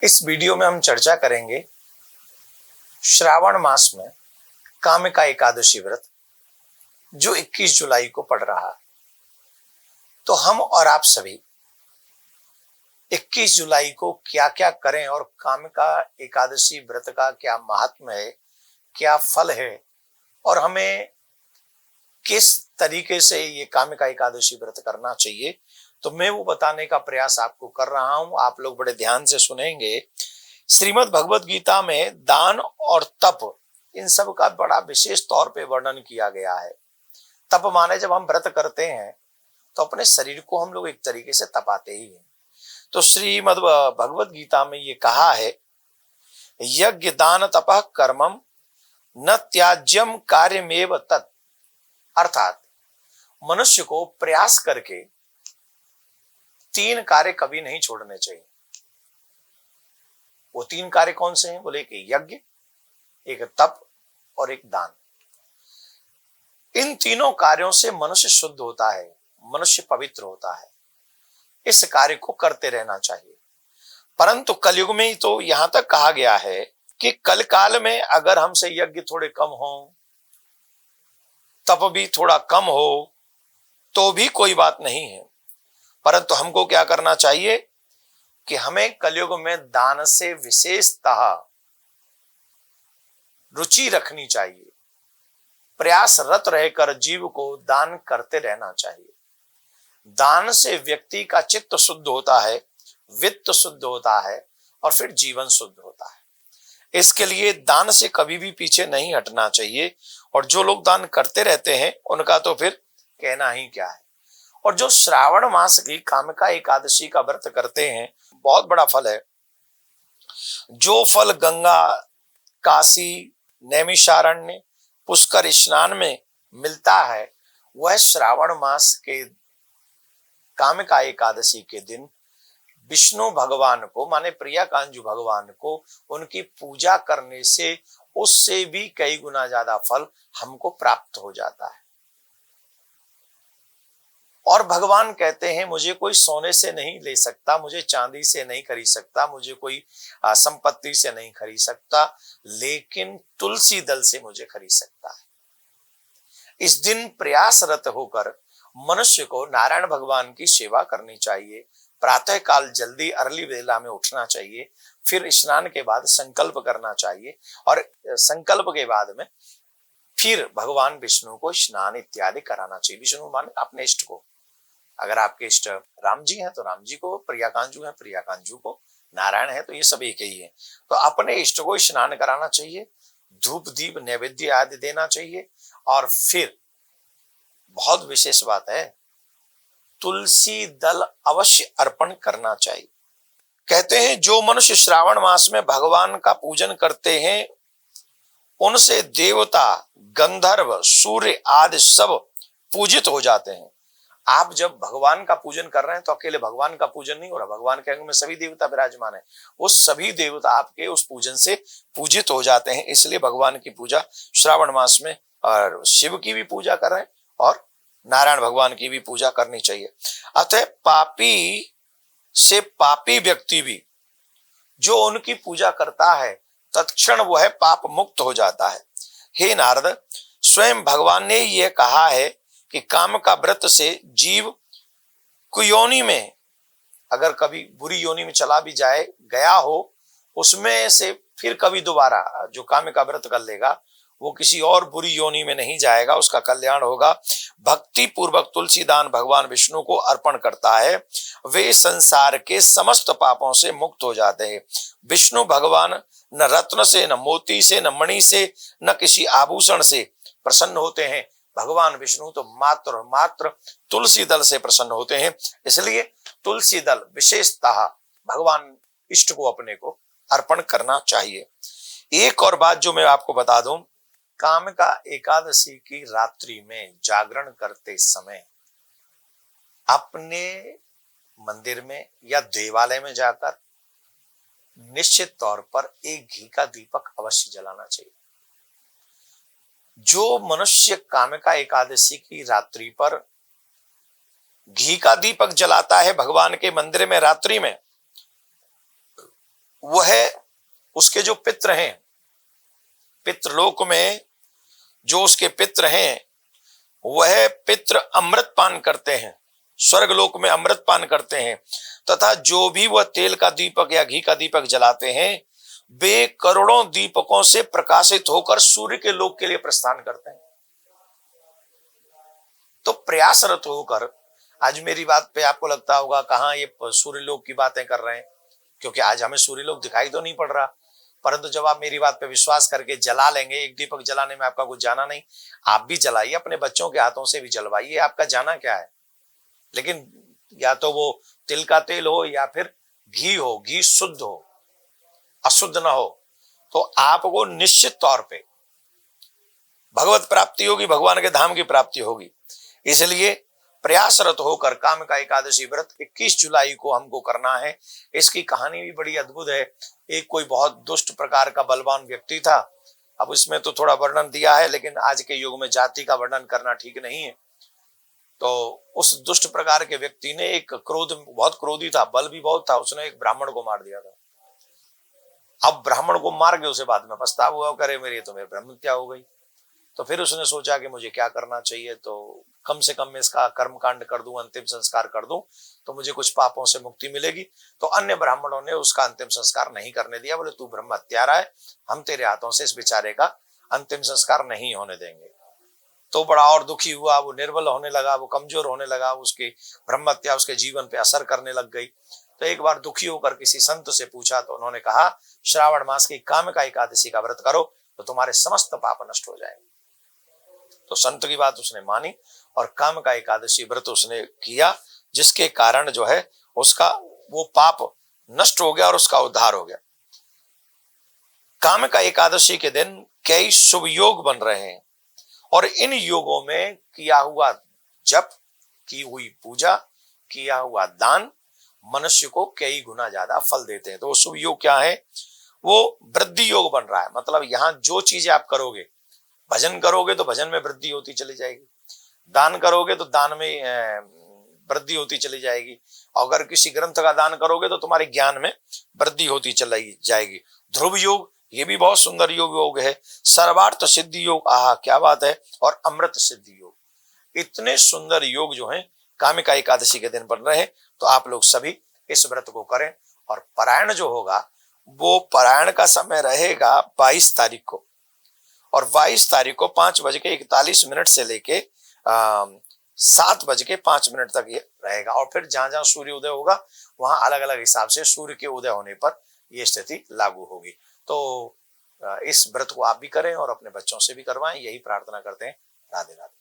इस वीडियो में हम चर्चा करेंगे श्रावण मास में कामिका एकादशी व्रत जो 21 जुलाई को पड़ रहा है। तो हम और आप सभी 21 जुलाई को क्या क्या करें और कामिका एकादशी व्रत का क्या महात्म है, क्या फल है और हमें किस तरीके से ये कामिका एकादशी व्रत करना चाहिए, तो मैं वो बताने का प्रयास आपको कर रहा हूं। आप लोग बड़े ध्यान से सुनेंगे। श्रीमद् भगवत गीता में दान और तप इन सब का बड़ा विशेष तौर पे वर्णन किया गया है। तप माने जब हम व्रत करते हैं तो अपने शरीर को हम लोग एक तरीके से तपाते ही हैं। तो श्रीमद् भगवत गीता में ये कहा है, यज्ञ दान तपः कर्मम न त्याज्यम कार्यमेव तत्। अर्थात मनुष्य को प्रयास करके 3 कार्य कभी नहीं छोड़ने चाहिए। वो 3 कार्य कौन से हैं? बोले, एक यज्ञ, एक तप और एक दान। इन तीनों कार्यों से मनुष्य शुद्ध होता है, मनुष्य पवित्र होता है। इस कार्य को करते रहना चाहिए। परंतु कलयुग में तो यहां तक कहा गया है कि कल काल में अगर हमसे यज्ञ थोड़े कम हो, तप भी थोड़ा कम हो, तो भी कोई बात नहीं है। परंतु हमको क्या करना चाहिए कि हमें कलयुग में दान से विशेषतः रुचि रखनी चाहिए। प्रयासरत रहकर जीव को दान करते रहना चाहिए। दान से व्यक्ति का चित्त शुद्ध होता है, वित्त शुद्ध होता है और फिर जीवन शुद्ध होता है। इसके लिए दान से कभी भी पीछे नहीं हटना चाहिए। और जो लोग दान करते रहते हैं उनका तो फिर कहना ही क्या है। और जो श्रावण मास की कामिका एकादशी का व्रत करते हैं, बहुत बड़ा फल है। जो फल गंगा, काशी, नैमिषारण्य, पुष्कर स्नान में मिलता है, वह श्रावण मास के कामिका एकादशी के दिन विष्णु भगवान को, माने प्रिया कांजू भगवान को, उनकी पूजा करने से उससे भी कई गुना ज्यादा फल हमको प्राप्त हो जाता है। और भगवान कहते हैं, मुझे कोई सोने से नहीं ले सकता, मुझे चांदी से नहीं खरीद सकता, मुझे कोई संपत्ति से नहीं खरीद सकता, लेकिन तुलसी दल से मुझे खरीद सकता है। इस दिन प्रयासरत होकर मनुष्य को नारायण भगवान की सेवा करनी चाहिए। प्रातः काल जल्दी अर्ली वेला में उठना चाहिए। फिर स्नान के बाद संकल्प करना चाहिए और संकल्प के बाद में फिर भगवान विष्णु को स्नान इत्यादि कराना चाहिए। विष्णु माने अपने इष्ट को। अगर आपके इष्ट राम जी हैं तो राम जी को, प्रियाकांजू हैं प्रियाकांजू को, नारायण है तो ये सब एक ही है। तो अपने इष्ट को स्नान कराना चाहिए, धूप दीप नैवेद्य आदि देना चाहिए और फिर बहुत विशेष बात है, तुलसी दल अवश्य अर्पण करना चाहिए। कहते हैं जो मनुष्य श्रावण मास में भगवान का पूजन करते हैं उनसे देवता, गंधर्व, सूर्य आदि सब पूजित हो जाते हैं। आप जब भगवान का पूजन कर रहे हैं तो अकेले भगवान का पूजन नहीं हो रहा, भगवान के अंग में सभी देवता विराजमान है। वो सभी देवता आपके उस पूजन से पूजित हो जाते हैं। इसलिए भगवान की पूजा श्रावण मास में, और शिव की भी पूजा कर रहे हैं और नारायण भगवान की भी पूजा करनी चाहिए। अतः पापी से पापी व्यक्ति भी जो उनकी पूजा करता है तत्क्षण वह पाप मुक्त हो जाता है। हे नारद, स्वयं भगवान ने यह कहा है कि काम का व्रत से जीव कुयोनि में, अगर कभी बुरी योनि में चला भी जाए, गया हो, उसमें से फिर कभी दोबारा जो काम का व्रत कर लेगा वो किसी और बुरी योनि में नहीं जाएगा, उसका कल्याण होगा। भक्ति पूर्वक तुलसी दान भगवान विष्णु को अर्पण करता है, वे संसार के समस्त पापों से मुक्त हो जाते हैं। विष्णु भगवान न रत्न से, न मोती से, न मणि से, न किसी आभूषण से प्रसन्न होते हैं। भगवान विष्णु तो मात्र और मात्र तुलसी दल से प्रसन्न होते हैं। इसलिए तुलसी दल विशेषतः भगवान इष्ट को अपने को अर्पण करना चाहिए। एक और बात जो मैं आपको बता दूं, कामिका एकादशी की रात्रि में जागरण करते समय अपने मंदिर में या देवालय में जाकर निश्चित तौर पर एक घी का दीपक अवश्य जलाना चाहिए। जो मनुष्य कामिका एकादशी की रात्रि पर घी का दीपक जलाता है भगवान के मंदिर में रात्रि में, वह उसके जो पित्र हैं, पितृलोक में जो उसके पित्र हैं, वह पित्र अमृत पान करते हैं, स्वर्ग लोक में अमृत पान करते हैं, तथा जो भी वह तेल का दीपक या घी का दीपक जलाते हैं, वे करोड़ों दीपकों से प्रकाशित होकर सूर्य के लोक के लिए प्रस्थान करते हैं। तो प्रयासरत होकर, आज मेरी बात पे आपको लगता होगा कहां ये सूर्य लोक की बातें कर रहे हैं, क्योंकि आज हमें सूर्य लोक दिखाई तो नहीं पड़ रहा, परंतु जब आप मेरी बात पे विश्वास करके जला लेंगे, एक दीपक जलाने में आपका कुछ जाना नहीं, आप भी जलाइए, अपने बच्चों के हाथों से भी जलवाइए, आपका जाना क्या है। लेकिन या तो वो तिल का तेल हो या फिर घी हो, घी शुद्ध हो, अशुद्ध ना हो, तो आपको निश्चित तौर पे भगवत प्राप्ति होगी, भगवान के धाम की प्राप्ति होगी। इसलिए प्रयासरत होकर कामिका एकादशी व्रत 21 जुलाई को हमको करना है। इसकी कहानी भी बड़ी अद्भुत है। एक कोई बहुत दुष्ट प्रकार का बलवान व्यक्ति था, अब इसमें तो थोड़ा वर्णन दिया है, लेकिन आज के युग में जाति का वर्णन करना ठीक नहीं है। तो उस दुष्ट प्रकार के व्यक्ति ने बहुत क्रोधी था, बल भी बहुत था, उसने एक ब्राह्मण को मार दिया था। अब ब्राह्मण को मार के उसे बाद में पछतावा हुआ, करे मेरी तो मेरी ब्रह्म हत्या हो गई। तो फिर उसने सोचा कि मुझे क्या करना चाहिए, तो कम से कम मैं इसका कर्म कांड कर दूं, अंतिम संस्कार कर दूं, तो मुझे कुछ पापों से मुक्ति मिलेगी। तो अन्य ब्राह्मणों ने उसका अंतिम संस्कार नहीं करने दिया, बोले तू ब्रह्म हत्यारा है, हम तेरे हाथों से इस बेचारे का अंतिम संस्कार नहीं होने देंगे। तो बड़ा और दुखी हुआ, वो निर्बल होने लगा, वो कमजोर होने लगा, उसकी ब्रह्म हत्या उसके जीवन पे असर करने लग गई। तो एक बार दुखी होकर किसी संत से पूछा, तो उन्होंने कहा श्रावण मास की कामिका एकादशी का व्रत करो तो तुम्हारे समस्त पाप नष्ट हो जाएंगे। तो संत की बात उसने मानी और कामिका एकादशी व्रत उसने किया, जिसके कारण जो है उसका वो पाप नष्ट हो गया और उसका उद्धार हो गया। कामिका एकादशी के दिन कई शुभ योग बन रहे हैं और इन योगों में किया हुआ जप, की हुई पूजा, किया हुआ दान मनुष्य को कई गुना ज्यादा फल देते हैं। तो वो शुभ योग क्या है? वो वृद्धि योग बन रहा है। मतलब यहां जो चीजें आप करोगे, भजन करोगे तो भजन में वृद्धि होती चली जाएगी, दान करोगे तो दान में वृद्धि होती चली जाएगी, अगर किसी ग्रंथ का दान करोगे तो तुम्हारे ज्ञान में वृद्धि होती चली जाएगी। ध्रुव योग, ये भी बहुत सुंदर योग है। सर्वार्थ सिद्धि योग, आहा क्या बात है, और अमृत सिद्धि योग, इतने सुंदर योग जो हैं कामिका एकादशी के दिन बन रहे हैं। तो आप लोग सभी इस व्रत को करें। और पारायण जो होगा, वो पारायण का समय रहेगा 22 तारीख को, और 22 तारीख को 5:41 से लेके 7:05 तक ये रहेगा। और फिर जहां जहां सूर्य उदय होगा वहां अलग अलग हिसाब से सूर्य के उदय होने पर यह स्थिति लागू होगी। तो इस व्रत को आप भी करें और अपने बच्चों से भी करवाएं, यही प्रार्थना करते हैं। राधे राधे।